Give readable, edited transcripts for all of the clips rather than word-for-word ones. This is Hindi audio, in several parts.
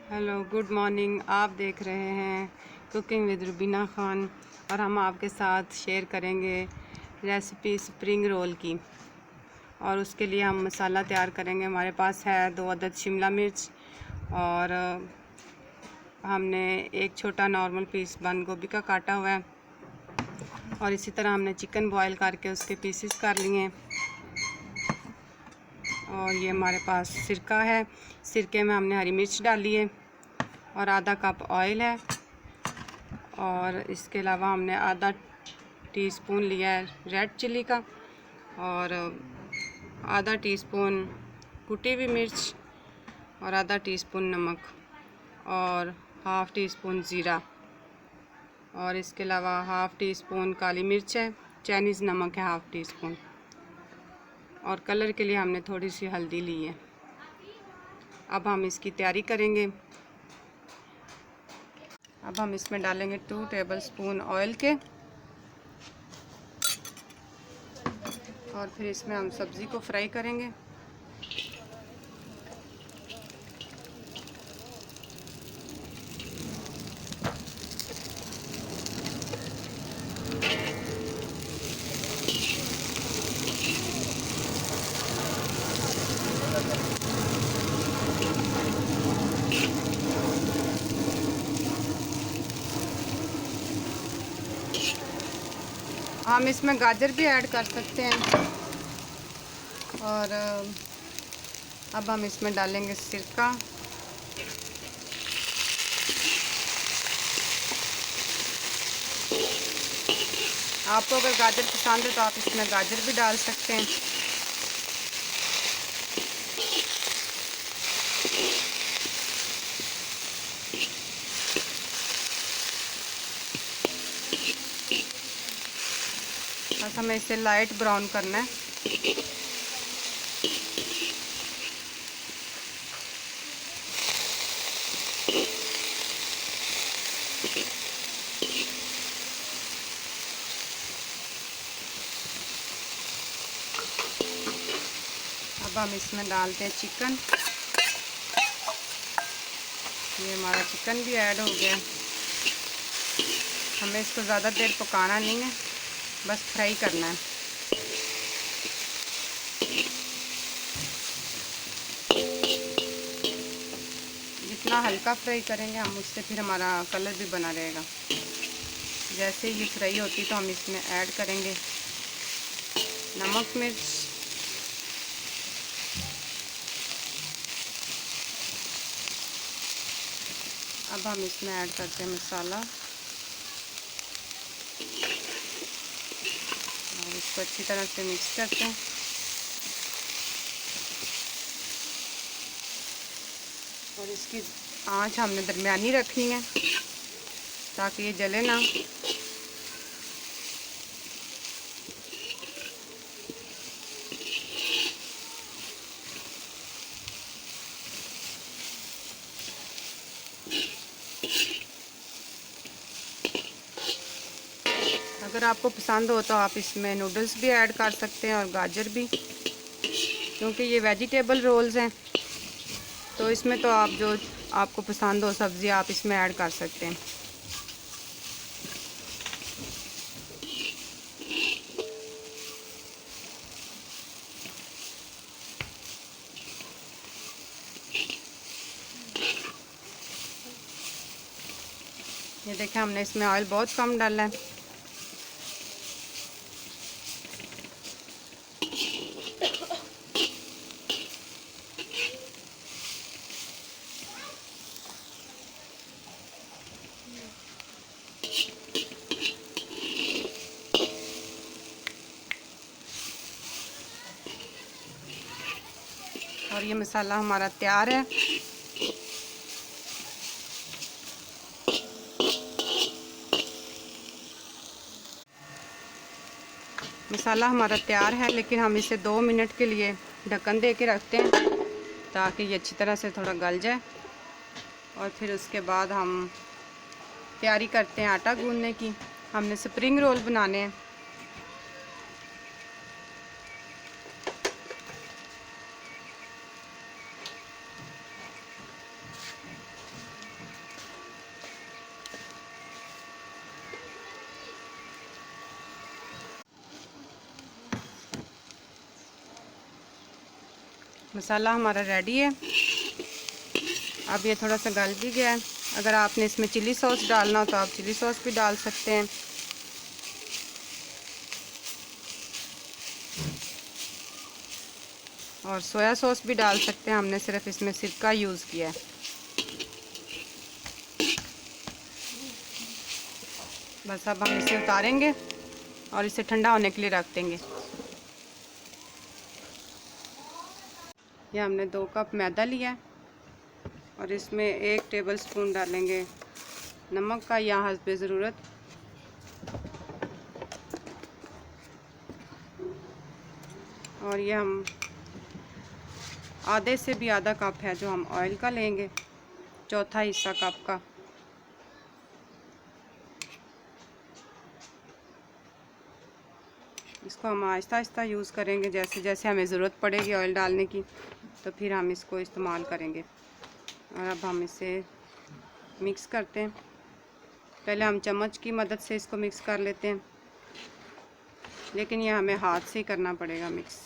Hello, good morning. आप देख रहे हैं कुकिंग विद रुबीना ख़ान और हम आपके साथ शेयर करेंगे रेसिपी स्प्रिंग रोल की। और उसके लिए हम मसाला तैयार करेंगे। हमारे पास है 2 अदद शिमला मिर्च और हमने एक छोटा नॉर्मल पीस बंद गोभी का काटा हुआ है और इसी तरह हमने चिकन बॉयल करके उसके पीसेस कर लिए हैं। और ये हमारे पास सिरका है, सिरके में हमने हरी मिर्च डाली है और आधा कप ऑयल है। और इसके अलावा हमने आधा टीस्पून लिया है रेड चिली का और आधा टीस्पून कुटी हुई मिर्च और आधा टीस्पून नमक और हाफ़ टी स्पून ज़ीरा और इसके अलावा हाफ़ टी स्पून काली मिर्च है, चाइनीज़ नमक है हाफ़ टी स्पून और कलर के लिए हमने थोड़ी सी हल्दी ली है। अब हम इसकी तैयारी करेंगे। अब हम इसमें डालेंगे 2 टेबलस्पून ऑयल के और फिर इसमें हम सब्ज़ी को फ्राई करेंगे। हम इसमें गाजर भी ऐड कर सकते हैं। और अब हम इसमें डालेंगे सिरका। आपको अगर गाजर पसंद है तो आप इसमें गाजर भी डाल सकते हैं। बस हमें इसे लाइट ब्राउन करना है। अब हम इसमें डालते हैं चिकन। ये हमारा चिकन भी ऐड हो गया। हमें इसको ज़्यादा देर पकाना नहीं है, बस फ्राई करना है। जितना हल्का फ्राई करेंगे हम उससे फिर हमारा कलर भी बना रहेगा। जैसे ये फ्राई होती तो हम इसमें ऐड करेंगे नमक मिर्च, अब हम इसमें ऐड करते हैं मसाला और इसको अच्छी तरह से मिक्स करते हैं। और इसकी आंच हमने दरमियानी रखनी है ताकि ये जले ना। अगर आपको पसंद हो तो आप इसमें नूडल्स भी ऐड कर सकते हैं और गाजर भी, क्योंकि ये वेजिटेबल रोल्स हैं तो इसमें तो आप जो आपको पसंद हो सब्ज़ी आप इसमें ऐड कर सकते हैं। ये देखें हमने इसमें ऑयल बहुत कम डाला है। और ये मसाला हमारा तैयार है। मसाला हमारा तैयार है, लेकिन हम इसे 2 मिनट के लिए ढक्कन दे के रखते हैं ताकि ये अच्छी तरह से थोड़ा गल जाए। और फिर उसके बाद हम तैयारी करते हैं आटा गूंदने की। हमने स्प्रिंग रोल बनाने हैं। मसाला हमारा रेडी है। अब ये थोड़ा सा गल भी गया है। अगर आपने इसमें चिली सॉस डालना हो तो आप चिली सॉस भी डाल सकते हैं। और सोया सॉस भी डाल सकते हैं, हमने सिर्फ इसमें सिरका यूज़ किया है। बस अब हम इसे उतारेंगे और इसे ठंडा होने के लिए रख देंगे। यह हमने 2 कप मैदा लिया है और इसमें 1 टेबलस्पून डालेंगे नमक का या हस्बे ज़रूरत। और ये हम आधे से भी आधा कप है जो हम ऑयल का लेंगे, चौथा हिस्सा कप का। इसको हम आहिस्ता आहिस्ता यूज़ करेंगे, जैसे जैसे हमें ज़रूरत पड़ेगी ऑयल डालने की तो फिर हम इसको इस्तेमाल करेंगे। और अब हम इसे मिक्स करते हैं। पहले हम चम्मच की मदद से इसको मिक्स कर लेते हैं, लेकिन ये हमें हाथ से ही करना पड़ेगा मिक्स।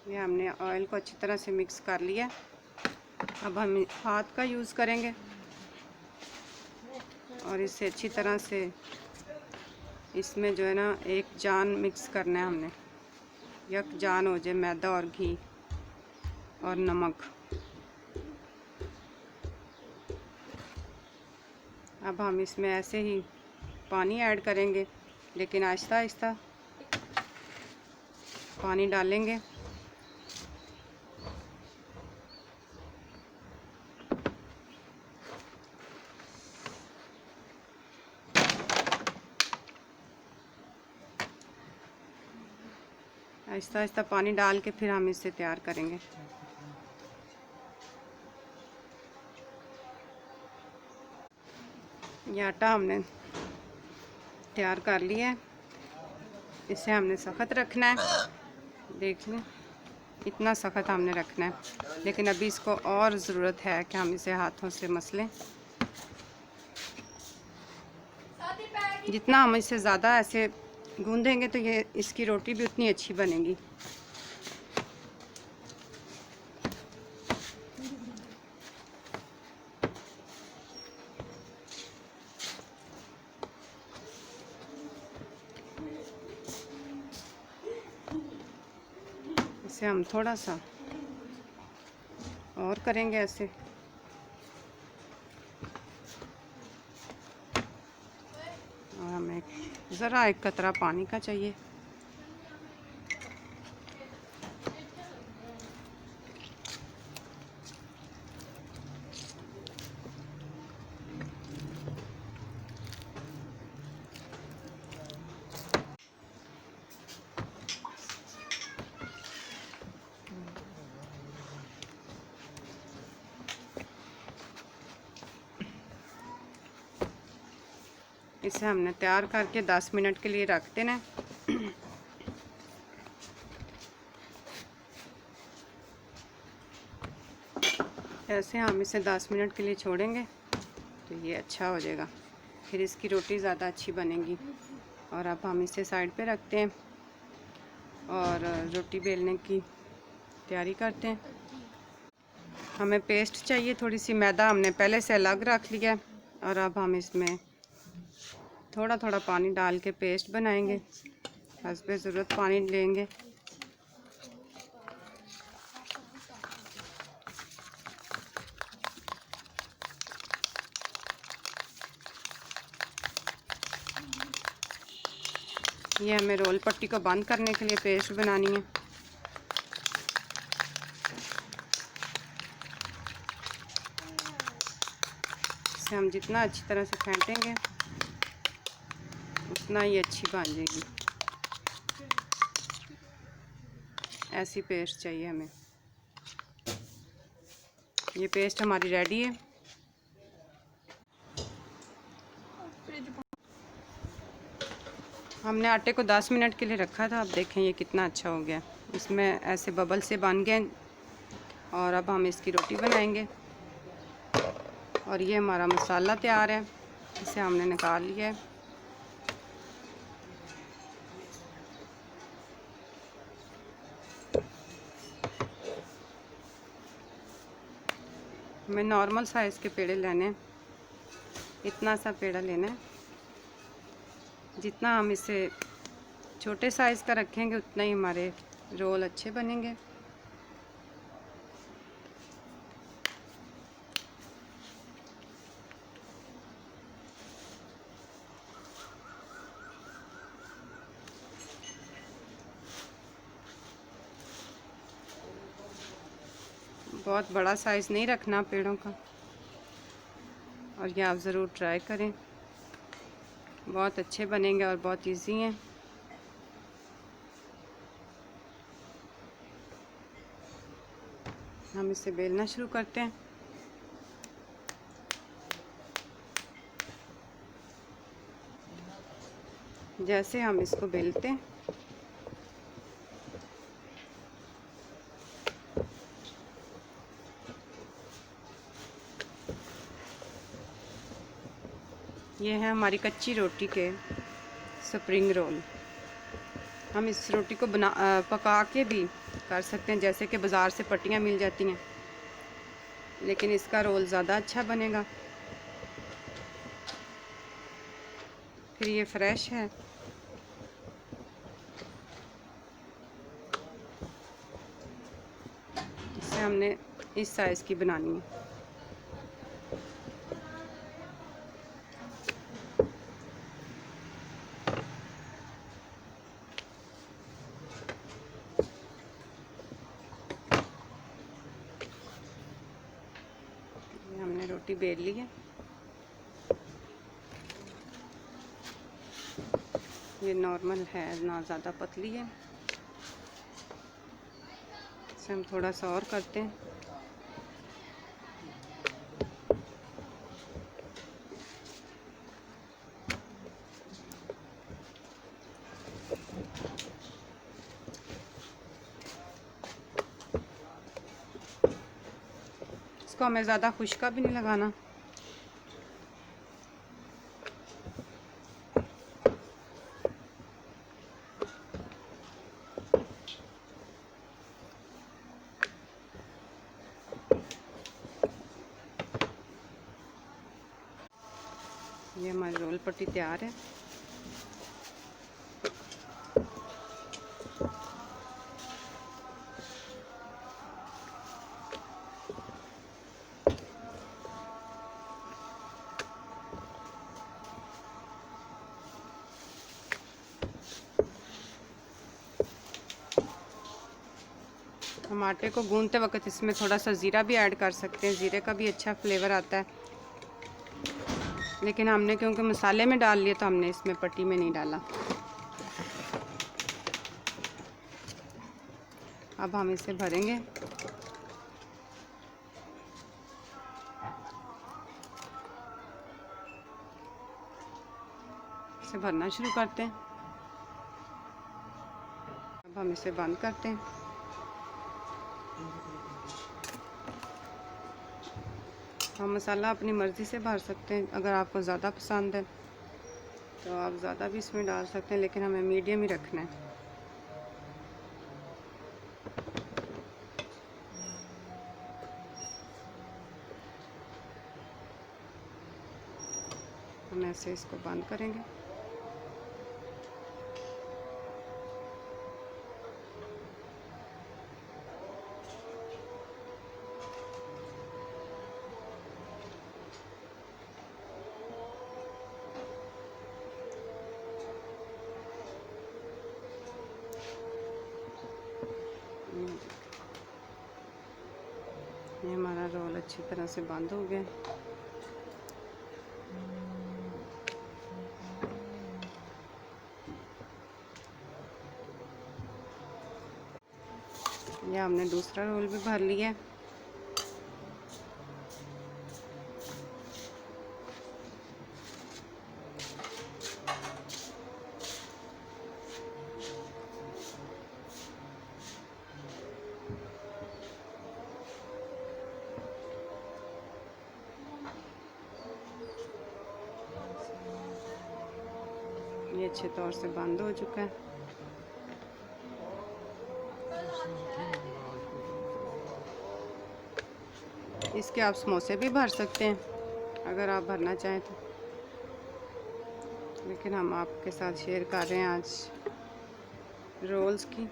ये हमने ऑयल को अच्छी तरह से मिक्स कर लिया। अब हम हाथ का यूज़ करेंगे और इसे अच्छी तरह से इसमें जो है ना एक जान मिक्स करना है हमने, एक जान हो जाए मैदा और घी और नमक। अब हम इसमें ऐसे ही पानी ऐड करेंगे, लेकिन आहिस्ता आहिस्ता पानी डालेंगे। आहिस्ता आहिस्ता पानी डाल के फिर हम इसे तैयार करेंगे। ये आटा हमने तैयार कर लिया है। इसे हमने सख्त रखना है, देख लें इतना सख्त हमने रखना है, लेकिन अभी इसको और ज़रूरत है कि हम इसे हाथों से मसलें। जितना हम इसे ज़्यादा ऐसे गूंदेंगे तो ये इसकी रोटी भी उतनी अच्छी बनेगी। इसे हम थोड़ा सा और करेंगे ऐसे। और हमें ज़रा एक कतरा पानी का चाहिए। इसे हमने तैयार करके 10 मिनट के लिए रख देना। ऐसे हम इसे 10 मिनट के लिए छोड़ेंगे तो ये अच्छा हो जाएगा, फिर इसकी रोटी ज़्यादा अच्छी बनेगी। और अब हम इसे साइड पे रखते हैं और रोटी बेलने की तैयारी करते हैं। हमें पेस्ट चाहिए थोड़ी सी, मैदा हमने पहले से अलग रख लिया है और अब हम इसमें थोड़ा थोड़ा पानी डाल के पेस्ट बनाएंगे। हस्बे ज़रूरत पानी लेंगे। ये हमें रोल पट्टी को बंद करने के लिए पेस्ट बनानी है। इसे हम जितना अच्छी तरह से फेंटेंगे उतना ही अच्छी बन जाएगी। ऐसी पेस्ट चाहिए हमें। ये पेस्ट हमारी रेडी है। हमने आटे को 10 मिनट के लिए रखा था। अब देखें ये कितना अच्छा हो गया, इसमें ऐसे बबल से बन गए। और अब हम इसकी रोटी बनाएंगे। और ये हमारा मसाला तैयार है, इसे हमने निकाल लिया है। हमें नॉर्मल साइज़ के पेड़े लेने हैं, इतना सा पेड़ा लेना है। जितना हम इसे छोटे साइज़ का रखेंगे उतना ही हमारे रोल अच्छे बनेंगे। बहुत बड़ा साइज़ नहीं रखना पेड़ों का। और ये आप ज़रूर ट्राई करें, बहुत अच्छे बनेंगे और बहुत इजी हैं। हम इसे बेलना शुरू करते हैं। जैसे हम इसको बेलते हैं ये है हमारी कच्ची रोटी के स्प्रिंग रोल। हम इस रोटी को पका के भी कर सकते हैं, जैसे कि बाज़ार से पट्टियाँ मिल जाती हैं, लेकिन इसका रोल ज़्यादा अच्छा बनेगा। फिर ये फ्रेश है। इसे हमने इस साइज़ की बनानी है। हमने रोटी बेल ली है। ये नॉर्मल है, ना ज़्यादा पतली है। इसे हम थोड़ा सा और करते हैं। इसको हमें ज़्यादा खुश्का भी नहीं लगाना। ये हमारी रोल पट्टी तैयार है। हम आटे को गूंदते वक्त इसमें थोड़ा सा ज़ीरा भी ऐड कर सकते हैं, ज़ीरे का भी अच्छा फ्लेवर आता है। लेकिन हमने क्योंकि मसाले में डाल लिए तो हमने इसमें पट्टी में नहीं डाला। अब हम इसे भरेंगे। इसे भरना शुरू करते हैं। अब हम इसे बंद करते हैं। हम मसाला अपनी मर्ज़ी से भर सकते हैं। अगर आपको ज़्यादा पसंद है तो आप ज़्यादा भी इसमें डाल सकते हैं, लेकिन हमें मीडियम ही रखना है। हम ऐसे इसको बंद करेंगे। ये हमारा रोल अच्छी तरह से बंद हो गया। ये हमने दूसरा रोल भी भर लिया। ये अच्छे तौर से बंद हो चुका है। इसके आप समोसे भी भर सकते हैं अगर आप भरना चाहें तो, लेकिन हम आपके साथ शेयर कर रहे हैं आज रोल्स की।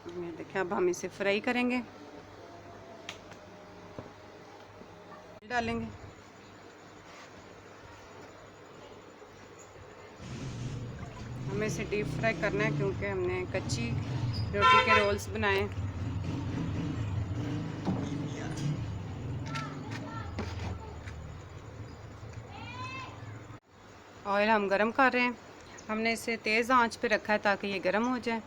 ये देखिए, अब हम इसे फ्राई करेंगे, डालेंगे। हमें इसे डीप फ्राई करना है क्योंकि हमने कच्ची रोटी के रोल्स बनाए हैं। ऑयल हम गरम कर रहे हैं। हमने इसे तेज़ आंच पे रखा है ताकि ये गरम हो जाए।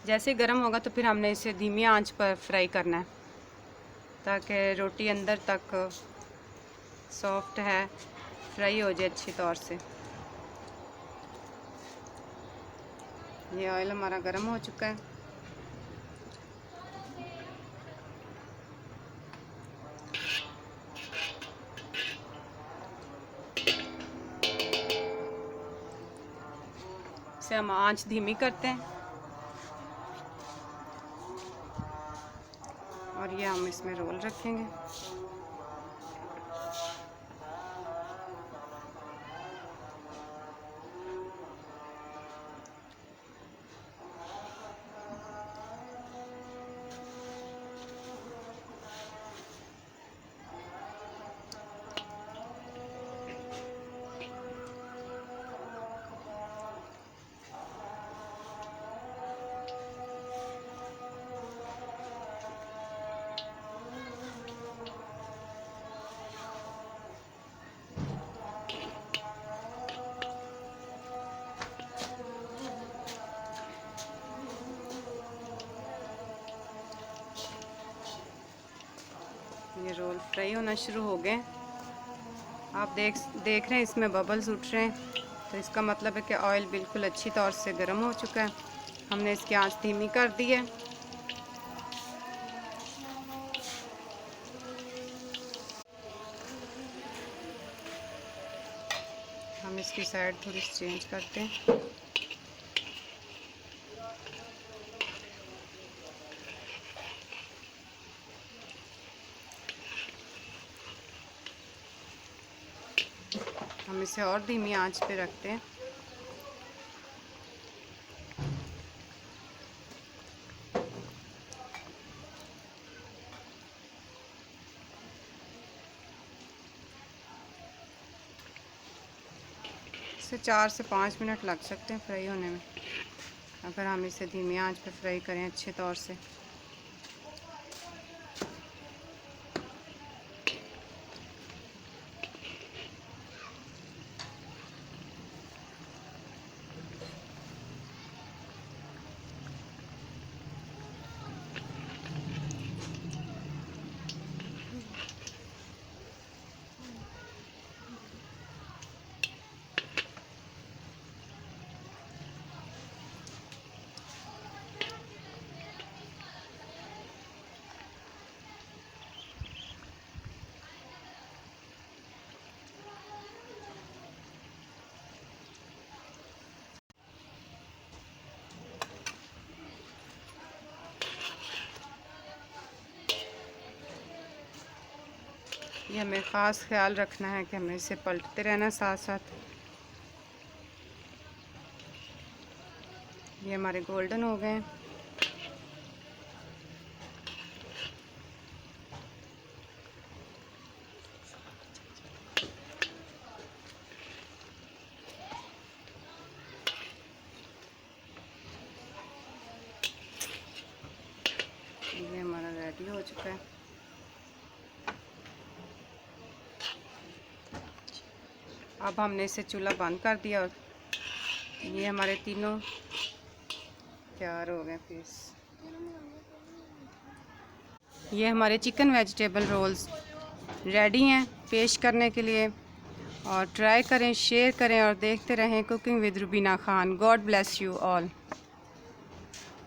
जैसे ही गरम होगा तो फिर हमने इसे धीमी आंच पर फ्राई करना है ताकि रोटी अंदर तक सॉफ्ट है फ्राई हो जाए अच्छी तौर से। ये ऑयल हमारा गरम हो चुका है। इसे हम आंच धीमी करते हैं और ये हम इसमें रोल रखेंगे। ये रोल फ्राई होना शुरू हो गए। आप देख रहे हैं इसमें बबल्स उठ रहे हैं, तो इसका मतलब है कि ऑयल बिल्कुल अच्छी तौर से गर्म हो चुका है। हमने इसकी आंच धीमी कर दी है। हम इसकी साइड थोड़ी सी चेंज करते हैं। हम इसे और धीमी आंच पे रखते हैं। इसे 4 से 5 मिनट लग सकते हैं फ्राई होने में, अगर हम इसे धीमी आंच पे फ्राई करें अच्छे तौर से। ये हमें ख़ास ख्याल रखना है कि हमें इसे पलटते रहना साथ साथ। ये हमारे गोल्डन हो गए हैं। ये हमारा रेडी हो चुका है। अब हमने इसे चूल्हा बंद कर दिया और ये हमारे तीनों तैयार हो गए पीस। ये हमारे चिकन वेजिटेबल रोल्स रेडी हैं पेश करने के लिए। और ट्राई करें, शेयर करें और देखते रहें cooking with Rubina Khan. God bless you all.